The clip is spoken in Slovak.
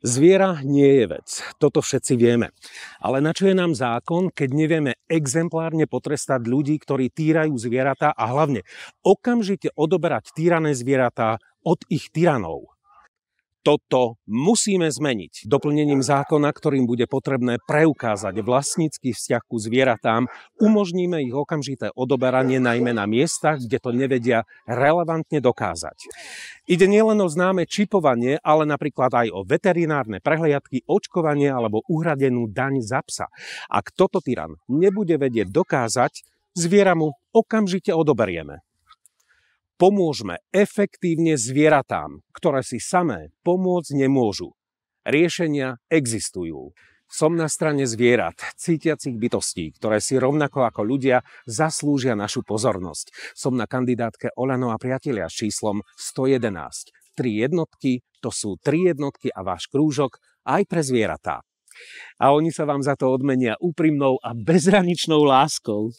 Zviera nie je vec, toto všetci vieme. Ale na čo je nám zákon, keď nevieme exemplárne potrestať ľudí, ktorí týrajú zvieratá a hlavne okamžite odoberať týrané zvieratá od ich tyranov? Toto musíme zmeniť doplnením zákona, ktorým bude potrebné preukázať vlastnícky vzťah ku zvieratám. Umožníme ich okamžité odoberanie najmä na miestach, kde to nevedia relevantne dokázať. Ide nielen o známe čipovanie, ale napríklad aj o veterinárne prehliadky, očkovanie alebo uhradenú daň za psa. Ak toto tyran nebude vedieť dokázať, zviera mu okamžite odoberieme. Pomôžme efektívne zvieratám, ktoré si samé pomôcť nemôžu. Riešenia existujú. Som na strane zvierat, cítiacich bytostí, ktoré si rovnako ako ľudia zaslúžia našu pozornosť. Som na kandidátke Oľano a priatelia s číslom 111. 3 jednotky, to sú 3 jednotky a váš krúžok aj pre zvieratá. A oni sa vám za to odmenia úprimnou a bezhraničnou láskou.